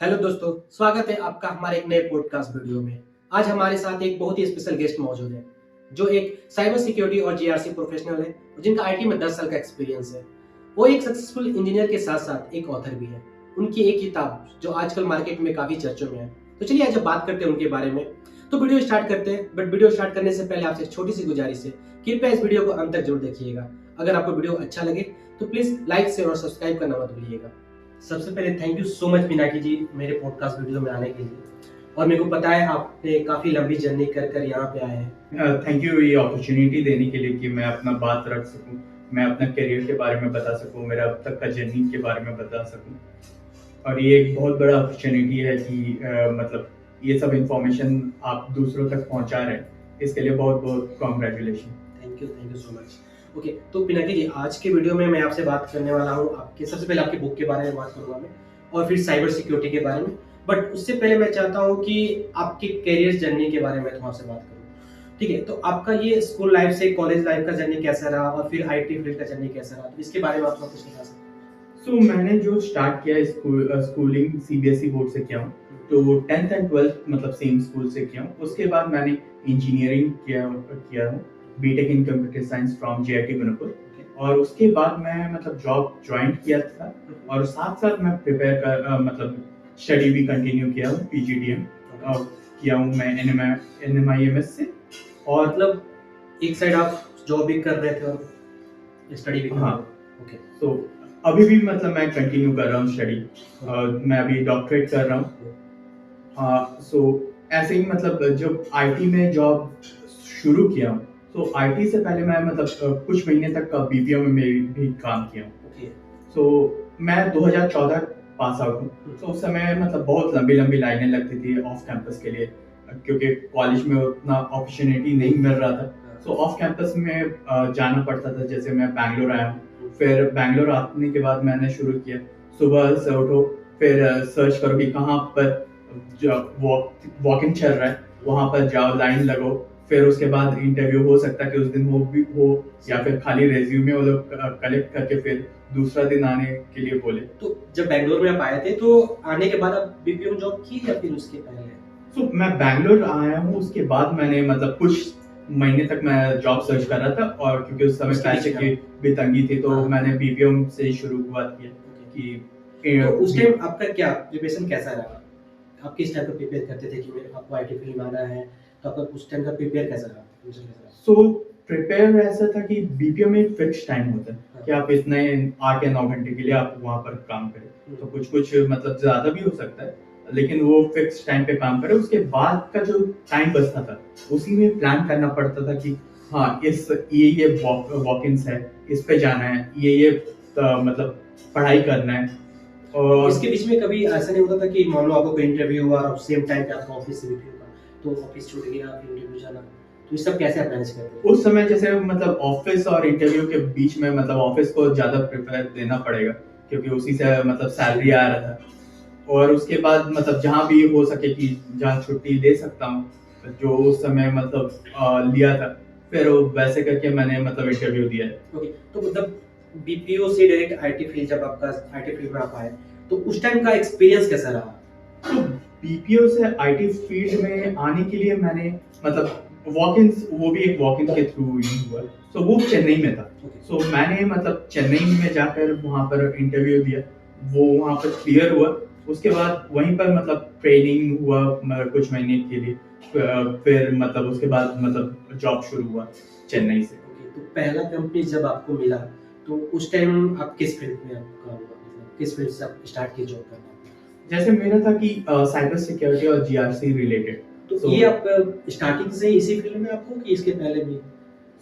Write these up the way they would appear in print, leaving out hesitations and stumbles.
Hello दोस्तों, स्वागत है आपका हमारे एक नए पॉडकास्ट वीडियो में। आज हमारे साथ एक बहुत ही स्पेशल गेस्ट मौजूद है, जो एक साइबर सिक्योरिटी और जीआरसी प्रोफेशनल है, जिनका आईटी में 10 साल का एक्सपीरियंस है। वो एक सक्सेसफुल इंजीनियर के साथ साथ एक ऑथर भी है। उनकी एक किताब जो आजकल मार्केट में काफी चर्चों में है। तो चलिए आज बात करते हैं उनके बारे में। तो वीडियो स्टार्ट करते हैं, बट वीडियो स्टार्ट करने से पहले आपसे एक छोटी सी गुजारिश है, कृपया इस वीडियो को अंत तक जरूर देखिएगा। अगर आपको वीडियो अच्छा लगे तो प्लीज लाइक शेयर और सब्सक्राइब करना मत भूलिएगा। सबसे पहले thank you so much Meenakshi ji मेरे पॉडकास्ट वीडियो में आने के लिए। और मेरे को पता है आपने काफी लंबी जर्नी कर कर यहाँ पे आए हैं। थैंक यू ये अपॉर्चुनिटी देने के लिए कि मैं अपना बात रख सकूं, मैं अपना करियर के बारे में बता सकूं, मेरा अब तक का जर्नी के बारे में बता सकूं। और ये एक बहुत बड़ा अपॉर्चुनिटी है कि मतलब ये सब इंफॉर्मेशन आप दूसरों तक पहुंचा रहे हैं, इसके लिए बहुत बहुत congratulation. Thank you so much. Okay, तो पिनाकी जी आज के वीडियो में मैं आपसे बात करने वाला हूँ आपके सबसे पहले आपकी बुक के बारे में बात करूँगा मैं, और फिर साइबर सिक्योरिटी के बारे में। बट उससे पहले मैं चाहता हूँ कि आपकी करियर जर्नी के बारे में आपसे बात करूँ। ठीक है, तो आपका ये स्कूल लाइफ से कॉलेज लाइफ का जर्नी कैसा रहा और फिर आईटी फील्ड का जर्नी कैसा रहा, तो इसके बारे में आप कुछ बता सकते हैं? सो मैंने जो स्टार्ट किया स्कूलिंग सीबीएसई बोर्ड से किया हूँ, तो 10th एंड 12th मतलब सेम स्कूल से किया हूँ। उसके बाद मैंने इंजीनियरिंग किया हूँ, BTech in computer science from JIT Banpur. और उसके बाद मैं मतलब जॉब ज्वाइन किया था, और साथ साथ मैं प्रिपेयर कर मतलब स्टडी भी कंटिन्यू किया हूँ, पीजीडीएम किया हूँ मैं एनएमआईएमएस से। और मतलब एक साइड आप जॉब भी कर रहे थे और स्टडी भी कर रहे थे। ओके, तो अभी भी मतलब मैं कंटिन्यू कर रहा हूँ स्टडी, मैं अभी डॉक्टरेट कर रहा हूँ। सो ऐसे ही मतलब जब आईटी में जॉब शुरू किया हूँ, तो आईटी से पहले मैं मतलब कुछ महीने तक बीपीओ में भी काम किया हूँ। सो मैं 2014 पास आउट हूँ। तो उस समय मतलब बहुत लंबी लंबी लाइनें लगती थी ऑफ कैंपस के लिए, क्योंकि कॉलेज में उतना अपॉर्चुनिटी नहीं मिल रहा था। सो ऑफ कैंपस में जाना पड़ता था। जैसे मैं बैंगलोर आया हूँ, फिर बैंगलोर आने के बाद मैंने शुरू किया, सुबह से उठो, फिर सर्च करो कि कहाँ पर वॉकिंग चल रहा है, वहां पर जाओ, लाइन लगो, फिर उसके बाद इंटरव्यू हो सकता है कि उस दिन हो या फिर खाली रेज्यूमे वो लोग कलेक्ट करके फिर दूसरा दिन आने के लिए बोले। तो जब बैंगलोर में आप आए थे तो आने के बाद आप बीपीओ में जॉब की या फिर उसके पहले? तो मैं बैंगलोर आया हूँ, उसके बाद मैंने मतलब कुछ महीने तक मैं जॉब सर्च कर रहा था, और क्योंकि उस समय पैसे की भी तंगी थी, तो मैंने बीपीओ से शुरुआत किया कि तो उस टाइम आपका क्या प्रिपरेशन कैसा रहा? आप किस टाइप का प्रिपेयर करते थे कि आपको आईटी फील्ड में आना है, तो आपका उस टाइम का प्रिपेयर कैसा रहा? सो प्रिपेयर ऐसा था कि बीपीओ में एक फिक्स टाइम होता है कि आप इतने 8 या 9 घंटे के लिए आप वहां पर काम करें। तो कुछ मतलब ज्यादा भी हो सकता है, लेकिन वो फिक्स टाइम पे काम करें। उसके बाद का जो टाइम बचता था, उसी में प्लान करना पड़ता था कि हाँ ये वॉक-इन्स है, इस पे जाना है, ये मतलब पढ़ाई करना है। और इसके बीच में कभी ऐसा नहीं होता था कि मान लो आपको कोई इंटरव्यू हुआ और सेम टाइम पे आपका ऑफिस से भी होगा, तो ऑफिस छूट गया, फिर इंटरव्यू जाना, तो ये सब कैसे आप मैनेज करते थे? उस समय जैसे मतलब ऑफिस और इंटरव्यू के बीच में मतलब ऑफिस को ज्यादा प्रिफर देना पड़ेगा, क्योंकि उसी से मतलब सैलरी आ रहा था। और उसके बाद मतलब जहाँ भी हो सके कि जहाँ छुट्टी ले सकता हूँ, जो उस समय मतलब लिया था, फिर वैसे करके मैंने मतलब इंटरव्यू दिया है। ओके, तो मतलब बीपीओ से डायरेक्ट आईटी फील्ड, जब आपका आईटी फील्ड में आप आए, तो उस टाइम का एक्सपीरियंस कैसा रहा? तो बीपीओ से आईटी फील्ड में आने के लिए मैंने मतलब वॉक-इन्स, वो भी एक वॉक-इन के थ्रू ही हुआ। सो वो चेन्नई में था। सो मैंने मतलब चेन्नई में जाकर वहाँ पर इंटरव्यू दिया, वो वहाँ पर क्लियर हुआ। उसके बाद वहीं पर मतलब ट्रेनिंग हुआ कुछ महीने के लिए, फिर मतलब उसके बाद मतलब जॉब शुरू हुआ चेन्नई से। तो पहला कंपनी जब आपको मिला, तो उस टाइम आप किस फील्ड में आपका हुआ, मतलब किस फील्ड से आप स्टार्ट किए जॉब करना? जैसे मेरा था कि साइबर सिक्योरिटी और जीआरसी रिलेटेड। तो ये आप स्टार्टिंग से इसी फील्ड में आपको कि इसके पहले भी?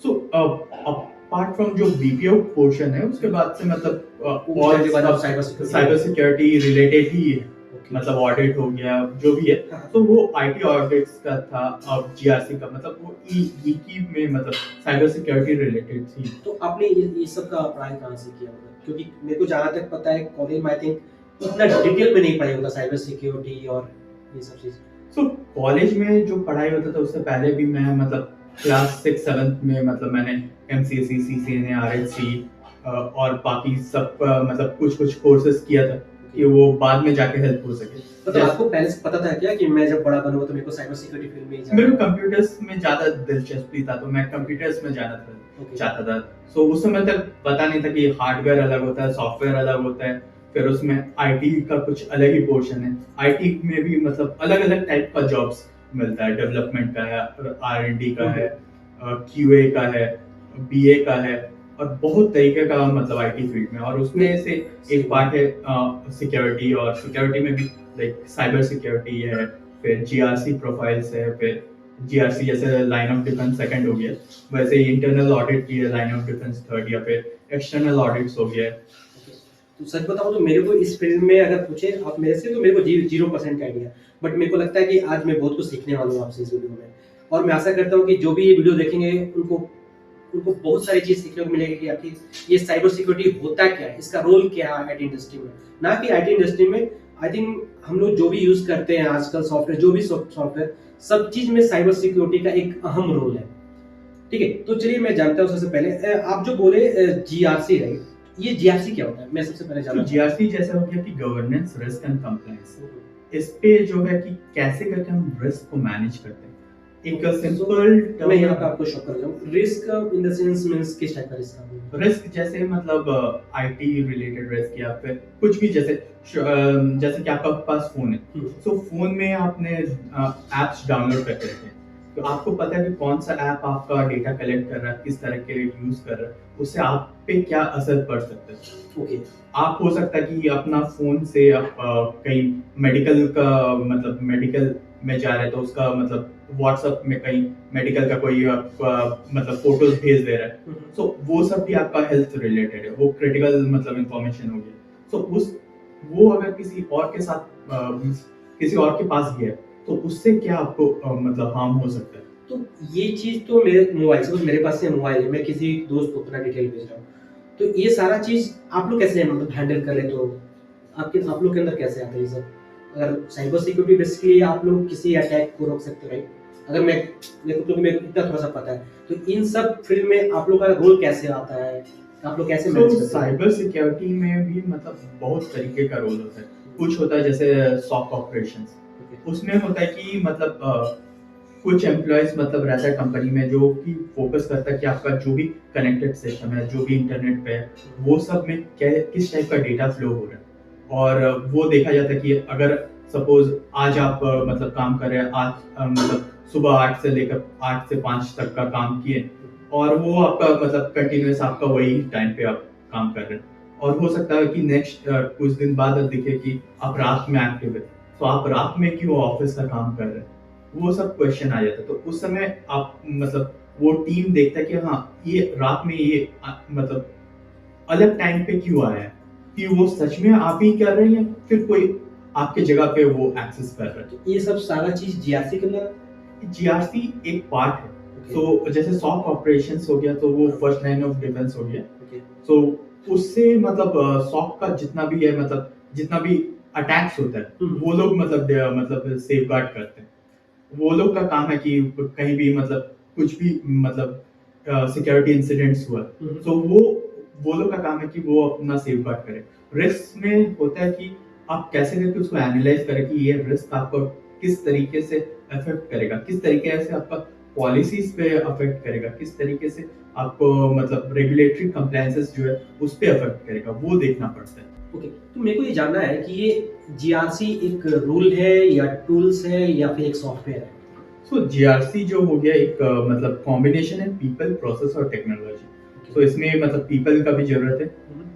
सो अपार्ट फ्रॉम जो बीपीओ पोर्शन है, उसके बाद से मतलब और साइबर सिक्योरिटी रिलेटेड ही है। मतलब ऑडिट हो गया, जो भी है। तो वो आईटी ऑडिट्स का था, अब जीआरसी का मतलब वो की में मतलब साइबर सिक्योरिटी रिलेटेड थी। तो आपने ये सब का पढ़ाई कहाँ से किया? मतलब क्योंकि मेरे को जहाँ तक पता है कॉलेज में आई थिंक उतना डिटेल में नहीं पढ़ाई होता साइबर सिक्योरिटी और ये सब चीज। सो कॉलेज में जो पढ़ाई होता था, उससे पहले भी मैं मतलब क्लास 6-7 में मतलब मैंने एमसीएसई, सीसीएनए, आरएचसी और बाकी सब मतलब कुछ कोर्सेज किया था। कि वो बाद में जाके हेल्प हो सके। मतलब आपको पहले से पता था क्या कि मैं जब बड़ा बनूंगा तो मेरे को साइबर सिक्योरिटी फील्ड में ही जाना मेरे है? को कंप्यूटर्स में ज्यादा दिलचस्पी था, तो मैं कंप्यूटर्स में जाना Okay. चाहता था। सो उस समय तक पता नहीं था कि हार्डवेयर अलग होता है, सॉफ्टवेयर अलग होता है, फिर उसमें आईटी का कुछ अलग ही पोर्शन है। आईटी में भी मतलब अलग अलग टाइप का जॉब्स मिलता है, डेवलपमेंट का है, आर&डी का है, क्यूए का है, बीए का है, और बहुत तरीके का मतलब आईटी फील्ड में। और उसमें से एक पार्ट है सिक्योरिटी, और सिक्योरिटी में भी लाइक साइबर सिक्योरिटी है, फिर जीआरसी प्रोफाइल्स है, फिर जीआरसी जैसे लाइन ऑफ डिफेंस सेकंड हो गया, वैसे ही इंटरनल ऑडिट की लाइन ऑफ डिफेंस थर्ड, या फिर एक्सटर्नल ऑडिट्स हो गया। तो सच बताऊं तो मेरे को इस फील्ड में अगर पूछे आप मेरे से तो मेरे को 0% आइडिया, बट मेरे को लगता है कि आज मैं बहुत कुछ सीखने वाला हूँ आपसे इस वीडियो में। और मैं आशा करता हूँ कि जो भी ये वीडियो देखेंगे उनको उनको बहुत सारी चीज सीखने को मिलेगी कि आखिर ये साइबर सिक्योरिटी होता क्या है, इसका रोल क्या है आईटी इंडस्ट्री में। ना कि आईटी इंडस्ट्री में, आई थिंक हम लोग जो भी यूज करते हैं आजकल सॉफ्टवेयर, जो भी सॉफ्टवेयर, सब चीज में साइबर सिक्योरिटी का एक अहम रोल है। ठीक है, तो चलिए मैं जानता हूँ। सबसे पहले आप जो बोले जीआरसी, राइट, ये जीआरसी क्या होता है? मैं सबसे पहले तो जानना जीआरसी जैसा हो गया कि गवर्नेंस, रिस्क एंड कंप्लायंस, इस पे जो है कि कैसे करके हम रिस्क को मैनेज करते हैं। एक सिंपल मैं यहाँ पे आपको शॉक कर जाऊँ, risk in the sense means किस टाइप का रिस्क? रिस्क जैसे मतलब आईटी रिलेटेड रिस्क, या फिर कुछ भी, जैसे कि आपका पास फोन है, तो फोन में आपने एप्स डाउनलोड करके रखे हैं, तो आपको पता है कि कौन सा ऐप आपका डेटा कलेक्ट कर रहा है, किस तरह के यूज कर रहा है, उससे आप पे क्या असर पड़ सकता है। ओके, आप हो सकता है कि अपना फोन से आप कहीं मेडिकल का मतलब मेडिकल में जा रहे हैं, तो उसका मतलब व्हाट्सएप में कहीं मेडिकल का कोई मतलब फोटोज भेज दे रहा है, तो वो सब भी आपका हेल्थ रिलेटेड है, वो क्रिटिकल मतलब इंफॉर्मेशन हो गई। तो वो अगर किसी और के साथ किसी और के पास गया, तो उससे क्या आपको मतलब हार्म हो सकता है। तो ये चीज तो मेरे मोबाइल से, मेरे पास से मोबाइल है, मैं किसी दोस्त को अपना डिटेल भेज रहा हूँ, तो ये सारा चीज आप लोग कैसे मतलब हैंडल कर लेते हो? आप लोग के अंदर कैसे आता है ये सब? अगर साइबर सिक्योरिटी बेसिकली आप लोग किसी अटैक को रोक सकते हो, राइट? अगर मेरे को इतना थोड़ा सा पता है, तो इन सब फील्ड में आप लोग का रोल कैसे आता है? आप लोग कैसे मैनेज करते हैं? साइबर सिक्योरिटी में भी मतलब बहुत तरीके का रोल होता है। कुछ होता है जैसे सॉक ऑपरेशंस, उसमें होता है कि मतलब कुछ एम्प्लॉयज मतलब रहता है कंपनी में जो कि फोकस करता है कि आपका जो भी कनेक्टेड सिस्टम है, जो भी इंटरनेट पे है, वो सब में किस टाइप का डेटा फ्लो हो रहा है। और वो देखा जाता है कि अगर सपोज आज आप मतलब काम कर रहे हैं, आज मतलब सुबह 8 से लेकर 8 से 5 तक का काम किए, और वो आपका मतलब कंटिन्यूस आपका वही टाइम पे आप काम कर रहे हैं, और हो सकता है कि नेक्स्ट कुछ दिन बाद दिखे कि आप रात में एक्टिव है, तो आप रात में क्यों ऑफिस का काम कर रहे हैं, वो सब क्वेश्चन आ जाता है। तो उस समय आप मतलब वो टीम देखता है कि हाँ, ये रात में ये मतलब अलग टाइम पे क्यों आया है, कि वो सच में आप ही कर रहे हैं या फिर कोई आपके जगह पे वो एक्सेस कर रहा है। तो ये सब सारा चीज जीआरसी के अंदर? जीआरसी एक पार्ट है। तो जैसे सॉक ऑपरेशंस हो गया, तो वो फर्स्ट लाइन ऑफ डिफेंस हो गया। तो उससे मतलब सॉक का जितना भी है, मतलब जितना भी अटैक्स होता है, वो लोग मतलब सेफगार्ड करते हैं। वो लोग का काम है कि कहीं भी मतलब कुछ भी मतलब सिक्योरिटी इंसिडेंट्स हुआ, तो वो लोग का काम है कि वो अपना सेफगार्ड करे। रिस्क में होता है कि आप कैसे करके उसको एनालाइज करें कि ये रिस्क आपको किस तरीके से अफेक्ट करेगा, किस तरीके से आपका पॉलिसीज पे अफेक्ट करेगा, किस तरीके से आपको मतलब रेगुलेटरी कंप्लायंसेस जो है उस पे अफेक्ट करेगा, वो देखना पड़ता है। ओके, तो मेरे को ये जानना है कि ये जीआरसी एक रूल है या टूल्स है या फिर एक सॉफ्टवेयर है? सो जीआरसी जो हो गया एक मतलब कॉम्बिनेशन है पीपल, प्रोसेस और टेक्नोलॉजी। तो इसमें मतलब पीपल का भी जरूरत है,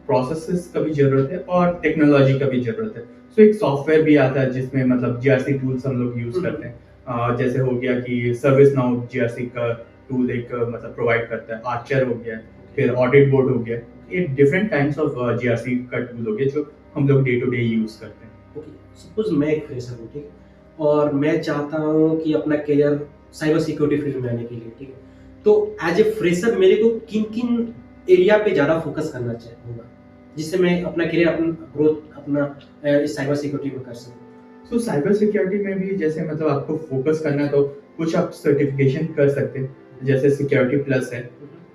प्रोसेसेस का भी जरूरत है, और टेक्नोलॉजी का भी जरूरत है। सो एक सॉफ्टवेयर भी आता है जिसमें मतलब जीआरसी टूल्स हम लोग यूज करते हैं। जैसे हो गया कि सर्विस नाउ जीआरसी का टूल एक मतलब प्रोवाइड करता है, आर्चर हो गया, फिर ऑडिट बोर्ड हो गया। ये डिफरेंट टाइप्स ऑफ जीआरसी का टूल हो गया जो हम लोग डे टू डे यूज करते हैं। ओके, सपोज मैं एक फ्रेशर हूँ, ठीक है, और मैं चाहता हूँ कि अपना करियर साइबर सिक्योरिटी फील्ड में आने के लिए, ठीक है, तो एज ए फ्रेशर मेरे को किन किन एरिया पे ज़्यादा फोकस करना होगा जिससे मैं अपना करियर, अपना ग्रोथ, अपना इस साइबर सिक्योरिटी में कर सकूँ? सो साइबर सिक्योरिटी में भी जैसे मतलब आपको फोकस करना है, तो कुछ आप सर्टिफिकेशन कर सकते हैं, जैसे सिक्योरिटी प्लस है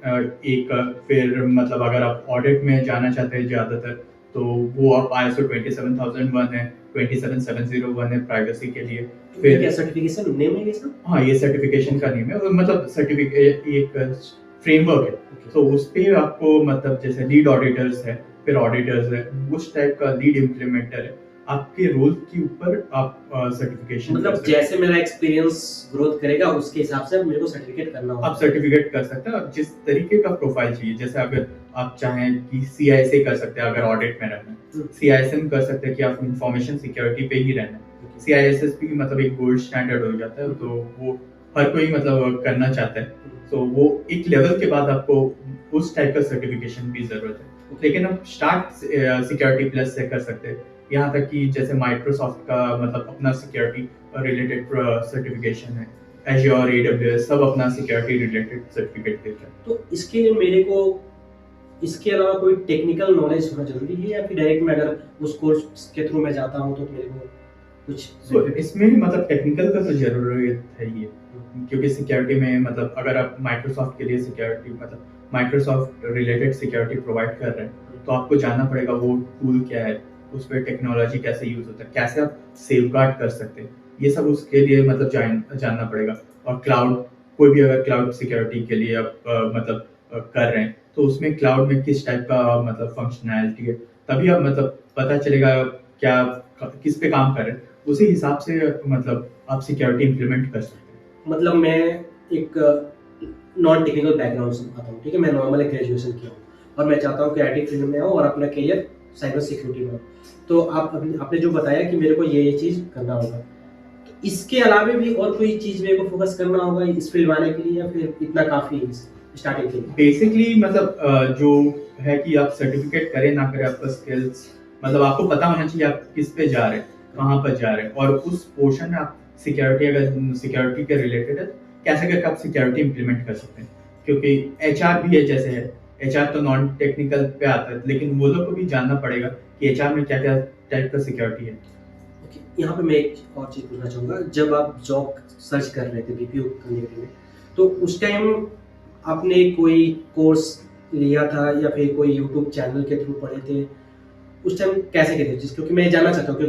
एक। फिर मतलब अगर आप ऑडिट में जाना चाहते हैं ज़्यादातर, तो वो आप ISO 27001 है, 27701 है प्राइवेसी के लिए। फिर क्या सर्टिफिकेशन नेम है इसका? हाँ, ये सर्टिफिकेशन का नेम है, और मतलब सर्टिफिकेट एक फ्रेमवर्क है। तो उस पे आपको मतलब जैसे लीड ऑडिटर्स है, फिर ऑडिटर्स है, उस टाइप का लीड इम्प्लीमेंटर है, आपके रोल के ऊपर आप सर्टिफिकेशन मतलब जैसे मेरा एक्सपीरियंस ग्रोथ करेगा उसके हिसाब से मेरे को सर्टिफिकेट करना होगा। आप सर्टिफिकेट कर सकते हैं, और जिस तरीके का प्रोफाइल चाहिए, जैसे अगर आप चाहें कि CISA कर सकते हैं अगर ऑडिट में रहना है, CISM कर सकते हैं कि आप इंफॉर्मेशन सिक्योरिटी पे ही रहना है, CISSP मतलब एक गोल्ड स्टैंडर्ड हो जाता है, तो वो हर कोई मतलब करना चाहता है, तो वो एक लेवल के बाद आपको उस टाइप का सर्टिफिकेशन की जरूरत है। लेकिन आप स्टार्ट सिक्योरिटी प्लस से कर सकते हैं, यहाँ तक कि जैसे माइक्रोसॉफ्ट का मतलब अपना सिक्योरिटी रिलेटेड सर्टिफिकेशन है, Azure, AWS सब अपना सिक्योरिटी रिलेटेड सर्टिफिकेट देते हैं। तो इसके लिए मेरे को इसके अलावा कोई टेक्निकल नॉलेज होना जरूरी है, या फिर डायरेक्ट मैं अगर उस कोर्स के थ्रू मैं जाता हूँ तो मेरे को कुछ तो इसमें मतलब टेक्निकल का तो जरूरत है ही है, क्योंकि सिक्योरिटी में मतलब अगर आप माइक्रोसॉफ्ट के लिए सिक्योरिटी मतलब माइक्रोसॉफ्ट रिलेटेड सिक्योरिटी प्रोवाइड कर रहे हैं, तो आपको जानना पड़ेगा वो टूल क्या है, उस पर टेक्नोलॉजी कैसे यूज होता है, कैसे आप सेफगार्ड कर सकते हैं, ये सब उसके लिए मतलब जानना पड़ेगा। और क्लाउड, कोई भी अगर क्लाउड सिक्योरिटी के लिए आप मतलब कर रहे हैं, तो उसमें क्लाउड में किस टाइप का मतलब फंक्शनैलिटी है, तभी आप मतलब पता चलेगा क्या किस पे काम कर रहे हैं, उसी हिसाब से मतलब आप सिक्योरिटी इंप्लीमेंट कर सकते हैं। मतलब मैं एक नॉन टेक्निकल बैकग्राउंड से आता हूँ, ठीक है, मैं नॉर्मल ग्रेजुएशन किया हूँ और मैं चाहता हूँ कि IT फील्ड में आऊँ और अपना करियर साइबर सिक्योरिटी में। तो आपने जो बताया कि मेरे को ये चीज़ करना होगा, तो इसके अलावा भी और कोई चीज़ मेरे को फोकस करना होगा इस फील्ड में आने के लिए, या फिर इतना काफ़ी है स्टार्टिंग के लिए? बेसिकली मतलब जो है कि आप सर्टिफिकेट करें ना करें, आपका स्किल्स मतलब आपको पता होना चाहिए आप किस पे जा रहे हैं, कहाँ पर जा रहे हैं, और उस पोर्शन में आप सिक्योरिटी अगर सिक्योरिटी के रिलेटेड है कैसे करके आप सिक्योरिटी इंप्लीमेंट कर सकते हैं। क्योंकि HR भी है, जैसे है HR तो नॉन टेक्निकल पे आता है, लेकिन वो लोग को भी जानना पड़ेगा कि HR में क्या क्या टाइप का सिक्योरिटी है। यहाँ पे मैं एक और चीज़ पूछना चाहूँगा, जब आप जॉब सर्च कर रहे थे BPO करने के लिए, तो उस टाइम आपने कोई कोर्स लिया था या फिर कोई यूट्यूब चैनल के थ्रू पढ़े थे? उस टाइम कैसे करे थे? क्योंकि मैं जानना चाहता हूँ,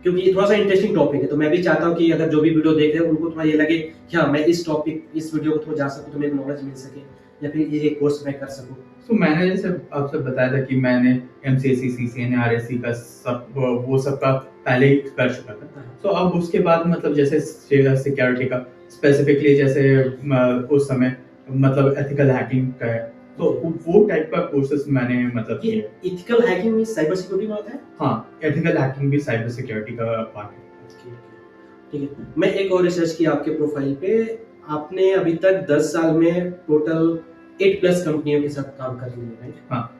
क्योंकि ये थोड़ा सा इंटरेस्टिंग टॉपिक है, तो मैं भी चाहता हूँ कि अगर जो भी वीडियो देख रहे हैं उनको थोड़ा ये लगे कि हाँ, मैं इस वीडियो को थोड़ा जा सकूँ, तो मेरे को नॉलेज मिल सके, या फिर ये कोर्स मैं कर सकूँ। तो मैंने जैसे आपसे बताया था कि मैंने MCSE, CCNA, RSC का सब वो सब का पहले ही कर चुका था। तो अब उसके बाद मतलब जैसे सिक्योरिटी का स्पेसिफिकली जैसे उस समय मतलब एथिकल हैकिंग का है, तो वो टाइप का कोर्सेज मैंने मतलब किए। एथिकल हैकिंग भी साइबर सिक्योरिटी में आता है? हाँ, एथिकल हैकिंग भी साइबर सिक्योरिटी का पार्ट है। ठीक है, मैं एक और रिसर्च की आपके प्रोफाइल पे, आपने अभी तक 10 साल में टोटल 8+ कंपनियों के साथ काम कर लिए, राइट? हाँ।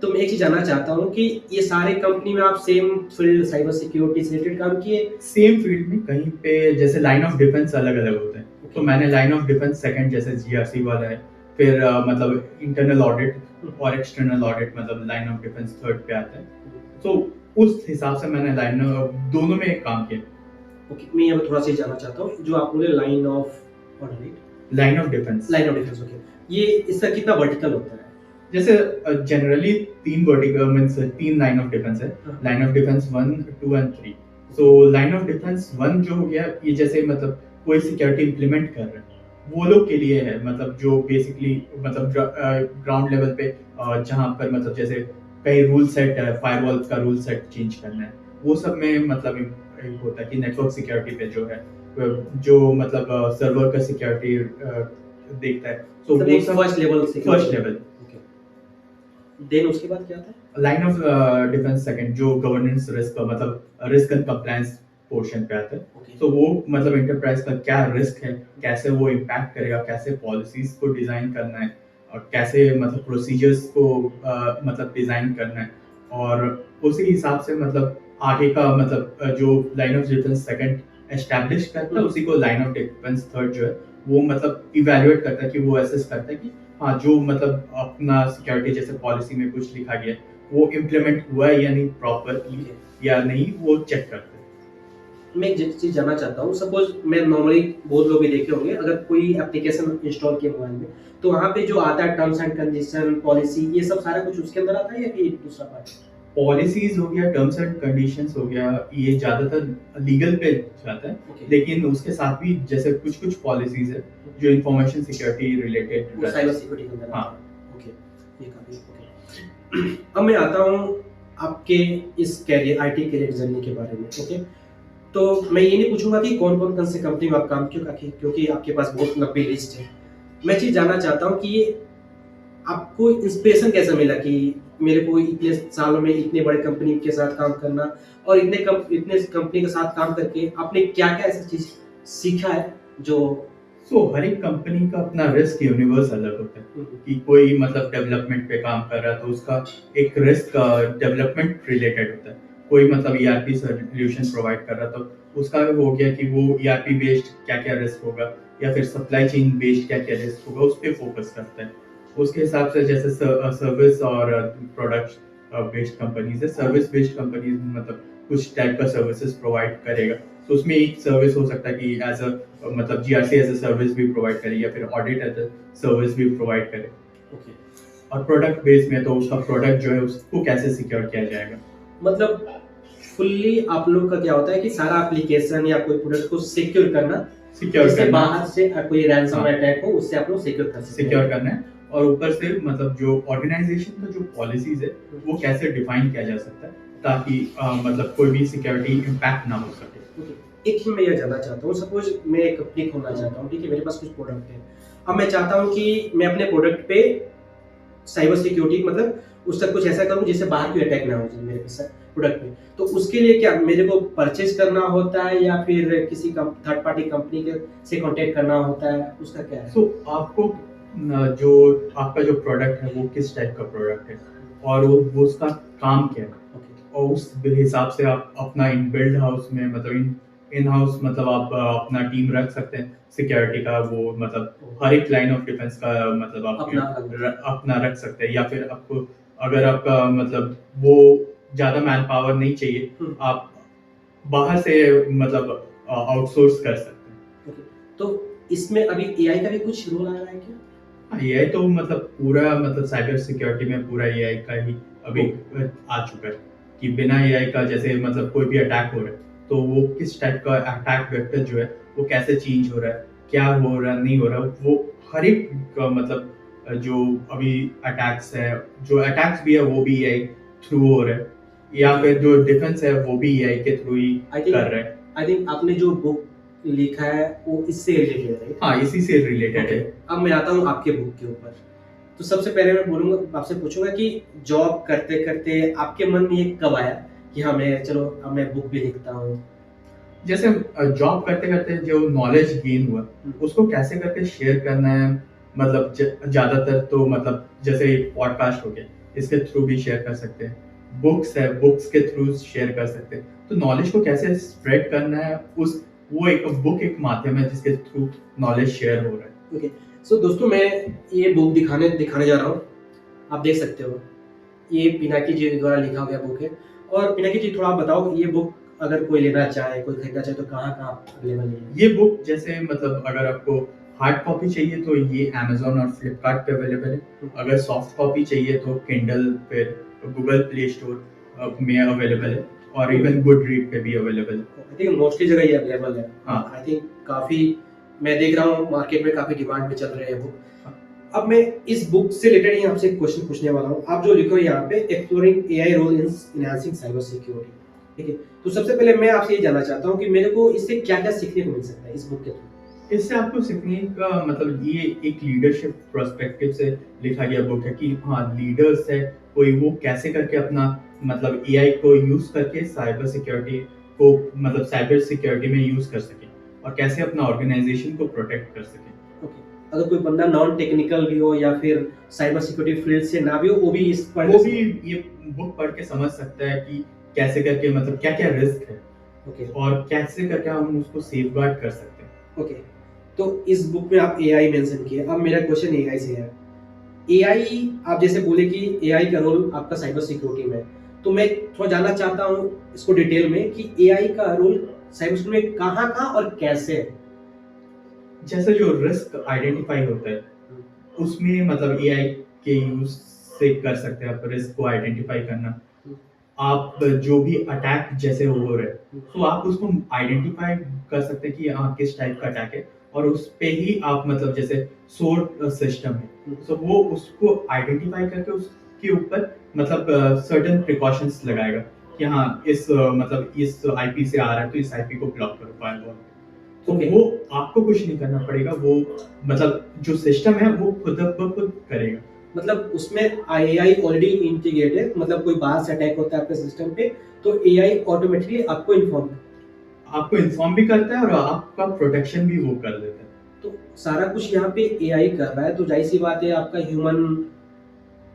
तो मैं एक चीज जानना चाहता हूँ कि ये सारे कंपनी में आप सेम फील्ड साइबर सिक्योरिटी से रिलेटेड काम किए? सेम फील्ड में, कहीं पे जैसे लाइन ऑफ डिफेंस अलग अलग होते हैं, तो मैंने लाइन ऑफ डिफेंस सेकंड जैसे GRC वाला है, फिर मतलब इंटरनल ऑडिट और एक्सटर्नल ऑडिट मतलब लाइन ऑफ डिफेंस थर्ड पे आता है, तो उस हिसाब से मैंने लाइन दोनों में काम किया। ओके, मैं यहाँ पे थोड़ा सा जानना चाहता हूँ, जो आप बोले लाइन ऑफ डिफेंस, ओके, ये इसका कितना वर्टिकल होता है? जैसे generally 3 vertical means 3 line of defence है, line of defence 1, 2 and 3। So line of defence 1 जो हो गया, ये जैसे मतलब कोई सिक्योरिटी इंप्लीमेंट कर रहे हैं वो लोग के लिए है, मतलब जो बेसिकली मतलब ग्राउंड लेवल पे जहाँ पर मतलब जैसे कई रूल सेट है, फायरवॉल का रूल सेट चेंज करना है, वो सब में मतलब एक होता है कि नेटवर्क सिक्योरिटी पे जो है, जो मतलब सर्वर का सिक्योरिटी देखता है, तो वो सब फर्स्ट लेवल। देन उसके बाद क्या आता है? लाइन ऑफ डिफेंस सेकंड, जो गवर्नेंस रिस्क मतलब रिस्क एंड कंप्लायंस पोर्शन पे आता है। तो वो मतलब एंटरप्राइज का क्या रिस्क है, कैसे वो इम्पैक्ट करेगा, कैसे पॉलिसीज को डिजाइन करना है, और कैसे मतलब प्रोसीजर्स को मतलब डिजाइन करना है, और उसी हिसाब से मतलब आगे का मतलब जो line of defence second establish करता है, उसी को लाइन ऑफ डिफेंस थर्ड जो है वो मतलब इवैल्यूएट करता है, कि वो असेस करता है कि हाँ, जो मतलब अपना सिक्योरिटी जैसे पॉलिसी में कुछ लिखा गया वो इम्प्लीमेंट हुआ है या नहीं प्रॉपरली, या नहीं, वो चेक करते हैं। मैं एक चीज जानना चाहता हूँ, सपोज मैं नॉर्मली बहुत लोग भी देखे होंगे, अगर कोई एप्लीकेशन इंस्टॉल किया मोबाइल में, तो वहाँ पे जो आता है टर्म्स एंड कंडीशन, पॉलिसी, ये सब सारा कुछ उसके अंदर आता है या फिर दूसरा पार्ट? पॉलिसीज हो गया, टर्म्स एंड कंडीशंस हो गया, ये ज्यादातर लीगल पे जाता है, ओके, लेकिन उसके साथ भी जैसे कुछ कुछ पॉलिसीज है जो इंफॉर्मेशन सिक्योरिटी रिलेटेड वो साइबर सिक्योरिटी के अंदर हाँ। आता है। ओके, ये काफी ओके। अब मैं आता हूँ आपके इस कैरियर आईटी कैरियर जर्नी के बारे में। ओके, तो मैं ये नहीं पूछूंगा कि कौन से कंपनी में आप काम क्यों करके, क्योंकि आपके पास बहुत लंबी लिस्ट है। मैं चीज जानना चाहता हूँ कि ये आपको इंस्पिरेशन कैसे मिला कि मेरे को इतने सालों में इतने बड़े कंपनी के साथ काम करना, और इतने कंपनी के साथ काम करके आपने क्या क्या ऐसी चीज सीखा है जो हर एक कंपनी का अपना रिस्क यूनिवर्स अलग होता है कि कोई मतलब डेवलपमेंट पे काम कर रहा है तो उसका एक रिस्क डेवलपमेंट रिलेटेड होता है, कोई मतलब ईआरपी सोल्यूशन प्रोवाइड कर रहा तो उसका हो गया कि वो ईआरपी बेस्ड क्या क्या रिस्क होगा, या फिर सप्लाई चेन बेस्ड क्या क्या रिस्क होगा, उस पर फोकस करता है। उसके हिसाब से जैसे सर्विस और प्रोडक्ट बेस्ड कंपनीज है, सर्विस बेस्ड कंपनीज मतलब कुछ टाइप का सर्विसेज प्रोवाइड करेगा, तो उसमें एक सर्विस हो सकता है कि एज अ मतलब जीआरसी एज अ सर्विस भी प्रोवाइड करे, या फिर ऑडिट एज अ सर्विस भी प्रोवाइड करे। ओके, और प्रोडक्ट बेस में तो उसका प्रोडक्ट जो है उसको कैसे सिक्योर किया जाएगा। मतलब फुल्ली आप लोग का क्या होता है कि सारा एप्लीकेशन या कोई प्रोडक्ट को सिक्योर करना, सिक्योर जिससे करना, बाहर से कोई रैंसम हाँ। अटैक हो उससे आप लोग सिक्योर कर सकते सिक्योर हैं। करना है, और ऊपर से मतलब जो ऑर्गेनाइजेशन का जो पॉलिसीज है वो कैसे डिफाइन किया जा सकता है ताकि मतलब कोई भी सिक्योरिटी इम्पैक्ट ना हो सके। ओके, एक ही मैं यह जानना चाहता हूँ, सपोज मैं एक कंपनी खोलना चाहता हूँ, ठीक है, मेरे पास कुछ प्रोडक्ट है। अब मैं चाहता हूँ कि मैं अपने प्रोडक्ट पे साइबर सिक्योरिटी मतलब उसका कुछ ऐसा करूँ जिससे बाहर कोई अटैक ना हो जाए मेरे प्रोडक्ट पे। तो उसके लिए क्या मेरे को परचेज करना होता है या फिर किसी थर्ड पार्टी कंपनी के से कांटेक्ट करना होता है, उसका क्या है? आपको जो आपका जो प्रोडक्ट है वो किस टाइप का प्रोडक्ट है और वो उसका काम क्या है, ओके, और उस हिसाब से आप अपना इनबिल्ड हाउस में मतलब इन हाउस मतलब आप अपना टीम रख सकते हैं सिक्योरिटी का, वो मतलब हर एक लाइन ऑफ डिफेंस का मतलब आप अपना रख सकते हैं, या फिर आपको अगर आपका मतलब वो ज्यादा मैन पावर नहीं चाहिए, आप बाहर से मतलब आउटसोर्स कर सकते हैं। ओके, तो इसमें अभी एआई का भी कुछ रोल आ रहा है क्या? एआई तो मतलब पूरा मतलब साइबर सिक्योरिटी में पूरा एआई का ही अभी आ चुका है कि बिना एआई का जैसे मतलब कोई भी अटैक हो रहा है तो वो किस टाइप का अटैक वेक्टर जो है वो कैसे चेंज हो रहा है, क्या हो रहा है नहीं हो रहा, वो हर एक का मतलब जो अभी अटैक्स है, जो अटैक्स भी है वो भी एआई थ्रू हो रहा है, या फिर जो डिफेंस है वो भी एआई के थ्रू ही कर रहे हैं। आई थिंक आपने जो बुक लिखा है वो इससे रिलेटेड है, हाँ, इसी से रिलेटेड है। अब मैं आता हूँ आपके बुक के ऊपर। तो सबसे पहले मैं बोलूंगा, आपसे पूछूंगा कि जॉब करते करते आपके मन में ये कब आया कि हाँ मैं चलो अब मैं बुक भी लिखता हूँ? जैसे जॉब करते करते जो नॉलेज गेन हुआ उसको कैसे करके शेयर करना है, मतलब ज्यादातर तो मतलब जैसे पॉडकास्ट हो गया इसके थ्रू भी शेयर कर सकते हैं, बुक्स है बुक्स के थ्रू शेयर कर सकते हैं, तो नॉलेज को कैसे स्प्रेड करना है उस वो एक बुक एक माध्यम है जिसके थ्रू नॉलेज शेयर हो रहा है। ओके, सो दोस्तों मैं ये बुक दिखाने जा रहा हूँ, आप देख सकते हो, ये पिनाकी जी द्वारा लिखा गया बुक है। और पिनाकी जी थोड़ा आप बताओ, ये बुक अगर कोई लेना चाहे, कोई खरीदना चाहे तो कहाँ अवेलेबल है? ये बुक जैसे मतलब अगर आपको हार्ड कॉपी चाहिए तो ये Amazon और फ्लिपकार्ट पे अवेलेबल है, अगर सॉफ्ट कॉपी चाहिए तो किंडल फिर गूगल प्ले स्टोर में अवेलेबल है, और इवन गुड रीड पे भी अवेलेबल है। आई थिंक मोस्टली जगह ये अवेलेबल है। हाँ। आई थिंक काफी मैं देख रहा हूँ मार्केट में काफी डिमांड में चल रहे हैं बुक। अब मैं इस बुक से रिलेटेड ही आपसे एक क्वेश्चन पूछने वाला हूँ। आप जो लिखो यहाँ पे exploring AI role in enhancing cyber security, ठीक है, तो सबसे पहले मैं आपसे ये जानना चाहता हूँ कि मेरे को इससे क्या क्या सीखने को मिल सकता है इस बुक के थ्रू? इससे आपको सीखने का मतलब ये एक लीडरशिप पर्सपेक्टिव से लिखा गया बुक है कि हाँ लीडर्स है कोई वो कैसे करके अपना मतलब एआई को यूज करके साइबर सिक्योरिटी को मतलब साइबर सिक्योरिटी में यूज कर सके और कैसे अपना ऑर्गेनाइजेशन को प्रोटेक्ट कर सके। ओके, अगर कोई बंदा नॉन टेक्निकल भी हो या फिर साइबर सिक्योरिटी फील्ड से ना भी हो, वो भी ये बुक पढ़ के समझ सकता है कि कैसे करके मतलब क्या क्या रिस्क है, ओके, और कैसे करके हम उसको सेफगार्ड कर सकते हैं। ओके, तो इस बुक में आप एआई मेंशन किए। अब मेरा क्वेश्चन एआई से है। एआई आप जैसे बोले कि एआई का रोल आपका साइबर सिक्योरिटी में, तो मैं थोड़ा जानना चाहता हूँ इसको डिटेल में कि एआई का रोल साइबर सिक्योरिटी में कहाँ कहाँ और कैसे है? जैसे जो रिस्क आइडेंटिफाई होता है उसमें मतलब एआई के यूज से कर सकते हैं आप रिस्क को आइडेंटिफाई करना, आप जो भी अटैक जैसे हो रहे हैं तो आप उसको आइडेंटिफाई कर सकते हैं कि हाँ किस टाइप का अटैक है, और उस पे ही आप मतलब जैसे सोर्ट सिस्टम है तो वो उसको आइडेंटिफाई करके उसके ऊपर मतलब सर्टेन प्रिकॉशंस लगाएगा कि हाँ इस मतलब इस आईपी से आ रहा है तो इस आईपी को ब्लॉक करो फायरवॉल। तो Okay. वो आपको कुछ नहीं करना पड़ेगा, वो मतलब जो सिस्टम है वो खुद ब खुद करेगा। मतलब उसमें एआई ऑलरेडी इंटीग्रेटेड है, मतलब कोई बाहर से अटैक होता है आपके सिस्टम पे तो एआई ऑटोमेटिकली आपको इन्फॉर्म भी करता है और आपका प्रोटेक्शन भी वो कर देता है। तो सारा कुछ यहाँ पे एआई कर रहा है, तो जाहिर सी बात है आपका ह्यूमन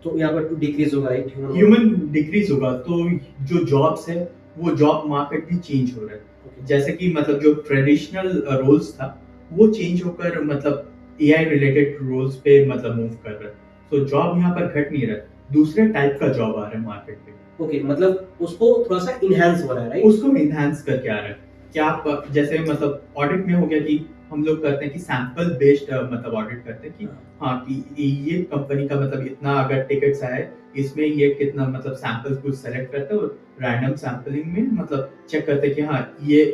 तो यहाँ पर डिक्रीज होगा, राइट? ह्यूमन डिक्रीज होगा तो जो जॉब्स है वो जॉब मार्केट भी चेंज हो रहा है। जैसे कि मतलब जो ट्रेडिशनल रोल्स था वो चेंज होकर मतलब एआई रिलेटेड रोल्स पे मतलब मूव कर रहा है। तो जॉब यहाँ पर घट नहीं रहा है, दूसरे टाइप का जॉब आ रहा है मार्केट पे। ओके, मतलब उसको थोड़ा सा इनहैंस हो रहा है, राइट? उसको इनहैंस करके आ रहा है कि आप जैसे मतलब ऑडिट में हो गया कि हम लोग करते हैं कि सैंपल बेस्ड मतलब ऑडिट करते हैं कि हाँ कि ये कंपनी का मतलब इतना अगर टिकट्स आए इसमें ये कितना मतलब सैंपल्स कुछ सेलेक्ट करते हैं और रैंडम सैंपलिंग में मतलब चेक करते हैं कि हाँ ये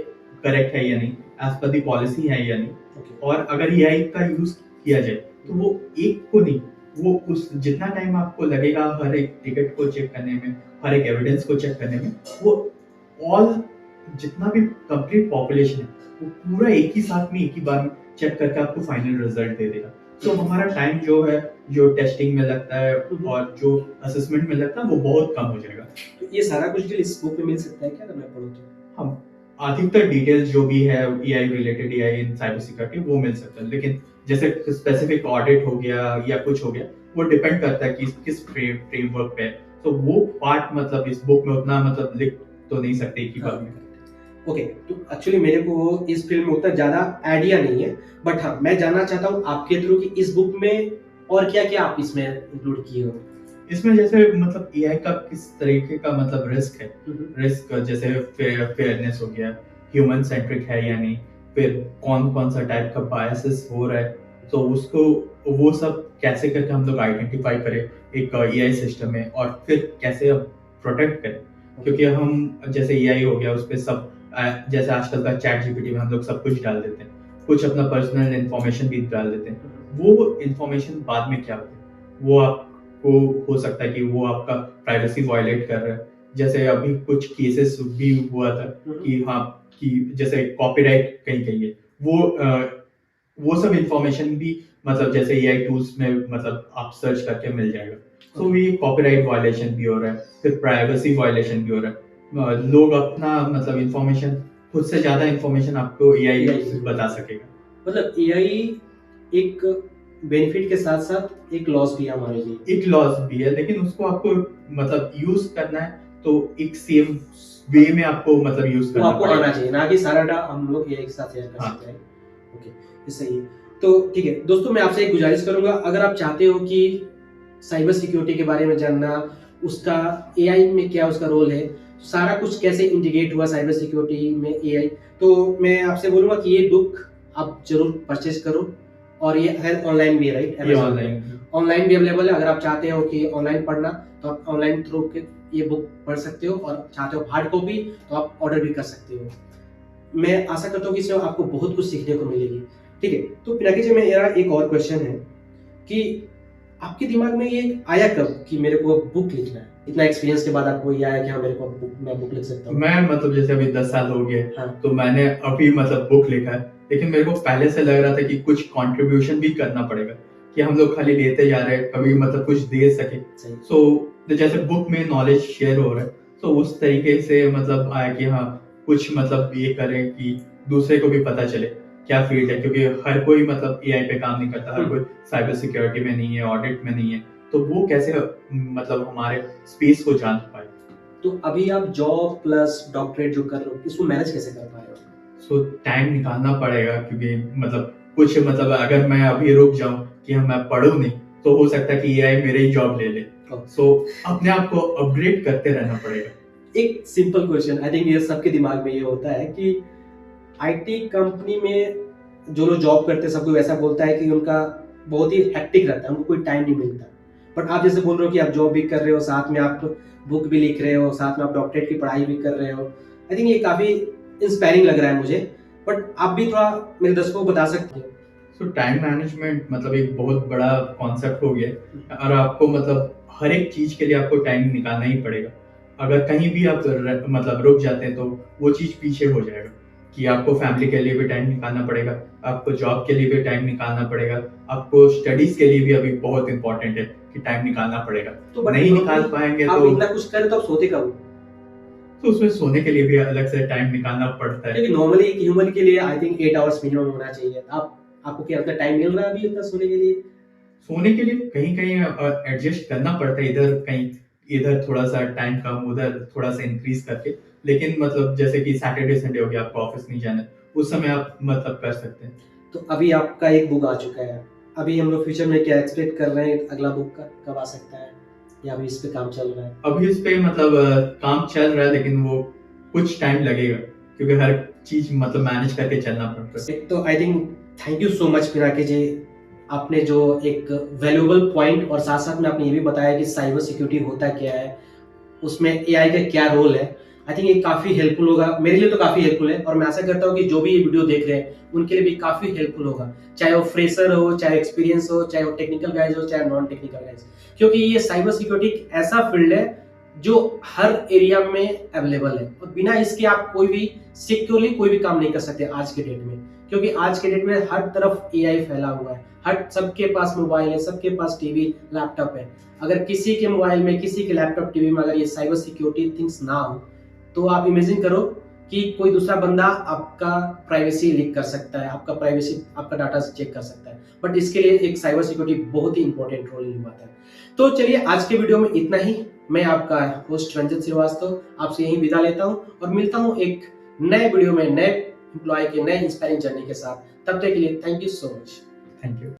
करेक्ट है या नहीं, एज पर दी पॉलिसी है या नहीं। और अगर एआई का यूज किया जाए तो वो एक को नहीं, वो उस जितना टाइम आपको लगेगा हर एक टिकट को चेक करने में, हर एक एविडेंस को चेक करने में, वो ऑल जितना भी कंप्लीट पॉपुलेशन है वो पूरा एक ही साथ में एक ही बार चेक करके आपको फाइनल रिजल्ट दे देगा। तो हमारा टाइम जो है जो टेस्टिंग में लगता है और जो असेसमेंट में लगता है वो बहुत कम हो जाएगा। तो ये सारा कुछ डिटेल इस बुक में मिल सकता है क्या, अगर मैं पढूं तो? हम अधिकतर डिटेल्स जो भी है एआई रिलेटेड, एआई इन साइबर सिक्योरिटी, वो मिल सकता है, लेकिन जैसे स्पेसिफिक ऑडिट हो गया या कुछ हो गया वो डिपेंड करता है कि किस फ्रेमवर्क पे है। तो वो पार्ट मतलब इस बुक में उतना मतलब लिख तो नहीं सकते एक ही बार में। ओके, तो एक्चुअली मेरे को इस फील्ड में उतना ज्यादा आइडिया नहीं है, बट हाँ मैं जानना चाहता हूँ आपके थ्रू कि इस बुक में और क्या क्या आप इसमें इंक्लूड किए हो। इसमें जैसे मतलब एआई का किस तरीके का मतलब रिस्क है, रिस्क जैसे फेयरनेस हो गया, ह्यूमन सेंट्रिक है या नहीं, फिर कौन कौन सा टाइप का बायसेस हो रहा है, तो उसको वो सब कैसे करके हम लोग आइडेंटिफाई करें एक एआई सिस्टम में, और फिर कैसे प्रोटेक्ट करें। क्योंकि हम जैसे एआई हो गया उस पर सब जैसे आजकल का चैट जीपीटी में हम लोग सब कुछ डाल देते हैं, कुछ अपना पर्सनल इन्फॉर्मेशन भी डाल देते हैं, वो इन्फॉर्मेशन बाद में क्या होती है वो आपको हो सकता है कि वो आपका प्राइवेसी वायलेट कर रहा है। जैसे अभी कुछ केसेस भी हुआ था कि हाँ कि जैसे कॉपीराइट कहीं है, वो सब इन्फॉर्मेशन भी मतलब जैसे एआई टूल्स में मतलब आप सर्च करके मिल जाएगा। तो ये कॉपीराइट वायलेशन भी हो रहा है, फिर प्राइवेसी वायलेशन भी हो रहा है। लोग अपना मतलब इन्फॉर्मेशन, खुद से ज्यादा इन्फॉर्मेशन आपको एआई बता सकेगा। मतलब एआई एक बेनिफिट के साथ साथ एक लॉस भी है हमारे लिए। एक लॉस भी है, लेकिन उसको आपको मतलब यूज करना है तो एक सेम वे में आपको मतलब यूज करना आपको आना चाहिए, ना कि सारा डाटा हम लोग एआई के साथ शेयर कर सकते हैं। ओके, ये सही है। तो ठीक है दोस्तों, मैं आपसे एक गुजारिश करूंगा, अगर आप चाहते हो कि साइबर सिक्योरिटी के बारे में जानना, उसका एआई में क्या उसका रोल है, सारा कुछ कैसे इंटीग्रेट हुआ साइबर सिक्योरिटी में एआई, तो मैं आपसे बोलूंगा कि ये बुक आप जरूर परचेज करो। और ये है ऑनलाइन भी है, राइट? ऑनलाइन भी अवेलेबल है। अगर आप चाहते हो कि ऑनलाइन पढ़ना तो आप ऑनलाइन थ्रू के ये बुक पढ़ सकते हो, और चाहते हो हार्ड कॉपी तो आप ऑर्डर भी कर सकते हो। मैं आशा करता हूँ कि इसमें आपको बहुत कुछ सीखने को मिलेगी। ठीक है, तो पिनाकी जी मेरा एक और क्वेश्चन है कि आपके दिमाग में ये आया कब कि मेरे को बुक लिखना है? इतना एक्सपीरियंस के बाद आपको ये आया कि हाँ मेरे को मैं बुक लिख सकता हूँ? मैं मतलब जैसे अभी 10 साल हो गए, हाँ। तो मैंने अभी मतलब बुक लिखा है, लेकिन मेरे को पहले से लग रहा था कि कुछ कंट्रीब्यूशन भी करना पड़ेगा, कि हम लोग खाली लेते जा रहे हैं, कभी मतलब कुछ दे सके। सो जैसे बुक में नॉलेज शेयर हो रहा है, तो उस तरीके से मतलब आया कि हाँ कुछ मतलब ये करें कि दूसरे को भी पता चले क्या फील्ड है, क्योंकि हर कोई मतलब एआई पे काम नहीं करता, हर कोई साइबर सिक्योरिटी में नहीं है, ऑडिट में नहीं है, तो वो कैसे मतलब हमारे स्पेस को जान पाए। तो अभी आप जॉब प्लस डॉक्टरेट जो कर रहे हो, इसको मैनेज कैसे कर पा रहे हो? सो टाइम निकालना पड़ेगा, क्योंकि मतलब कुछ मतलब अगर मैं अभी रुक जाऊं कि मैं पढ़ूं नहीं, तो हो सकता है कि एआई मेरे ही जॉब ले ले। सो अपने आप को अपग्रेड करते रहना पड़ेगा। एक सिंपल क्वेश्चन, आई थिंक ये सबके दिमाग में ये होता है कि आईटी कंपनी में जो लोग जॉब करते हैं सब कोई ऐसा बोलता है कि उनका बहुत ही हेक्टिक रहता है, उनको कोई टाइम नहीं मिलता। बट आप जैसे बोल रहे हो कि आप जॉब भी कर रहे हो, साथ में आप बुक भी लिख रहे हो, साथ में आप डॉक्टरेट की पढ़ाई भी कर रहे हो। आई थिंक ये काफ़ी इंस्पायरिंग लग रहा है मुझे, बट आप भी थोड़ा मेरे दर्शकों को बता सकते हो। सो टाइम मैनेजमेंट मतलब एक बहुत बड़ा कॉन्सेप्ट हो गया है और आपको मतलब हर एक चीज के लिए आपको टाइम निकालना ही पड़ेगा। अगर कहीं भी आप मतलब रुक जाते हैं तो वो चीज पीछे हो जाएगा कि आपको फैमिली के लिए भी टाइम निकालना पड़ेगा, आपको जॉब के लिए भी टाइम निकालना पड़ेगा, आपको स्टडीज के लिए भी अभी बहुत इंपॉर्टेंट है कि टाइम निकालना पड़ेगा। तो नहीं निकाल पाएंगे आप तो इतना कुछ करें तो आप सोते कब हो? तो उसमें सोने के लिए भी अलग से टाइम निकालना पड़ता है। क्योंकि नॉर्मली एक ह्यूमन के लिए आई थिंक 8 आवर्स मिनिमम होना चाहिए। आपको क्या इतना टाइम मिल रहा है अभी इतना सोने के लिए? सोने के लिए कहीं कहीं एडजस्ट करना पड़ता है, इधर कहीं इधर थोड़ा सा टाइम कम, उधर थोड़ा सा इंक्रीज करके। लेकिन मतलब जैसे कि सैटरडे संडे हो गया, आपको ऑफिस नहीं जाना, उस समय आप मतलब कर सकते हैं। तो अभी आपका एक बुक आ चुका है, अभी हम लोग फ्यूचर में क्या एक्सपेक्ट कर रहे हैं, अगला बुक का कब आ सकता है या अभी इस पे काम चल रहा है? अभी इस पे मतलब काम चल रहा है, लेकिन वो कुछ टाइम लगेगा क्योंकि हर चीज मतलब मैनेज करके चलना पड़ता है। तो I think thank you so much Pinaki ji, आपने जो एक वैल्यूएबल पॉइंट और साथ साथ में आपने ये भी बताया कि साइबर सिक्योरिटी होता क्या है, उसमें एआई का क्या रोल है। आई थिंक ये काफ़ी हेल्पफुल होगा, मेरे लिए तो काफ़ी हेल्पफुल है, और मैं आशा करता हूँ कि जो भी ये वीडियो देख रहे हैं उनके लिए भी काफ़ी हेल्पफुल होगा, चाहे वो फ्रेशर हो, चाहे एक्सपीरियंस हो, चाहे वो टेक्निकल गाइज हो, चाहे नॉन टेक्निकल गाइज, क्योंकि ये साइबर सिक्योरिटी एक ऐसा फील्ड है जो हर एरिया में अवेलेबल है और बिना इसके आप कोई भी सिक्योरली कोई भी काम नहीं कर सकते आज के डेट में। क्योंकि आज के डेट में हर तरफ एआई फैला हुआ है, हर सबके पास मोबाइल है, सबके पास टीवी लैपटॉप है। अगर किसी के मोबाइल में, किसी के लैपटॉप टीवी में अगर ये साइबर सिक्योरिटी थिंग्स ना हो तो आप इमेजिन करो कि कोई दूसरा बंदा आपका प्राइवेसी लीक कर सकता है, आपका प्राइवेसी, आपका डाटा चेक कर सकता है। बट इसके लिए एक साइबर सिक्योरिटी बहुत ही इंपॉर्टेंट रोल निभाता है। तो चलिए आज के वीडियो में इतना ही। मैं आपका होस्ट रंजित श्रीवास्तव आपसे यहीं विदा लेता हूं और मिलता हूं एक नए वीडियो में नए एम्प्लॉय के नए इंस्पायरिंग जर्नी के साथ। तब तक के लिए thank you so much. Thank you.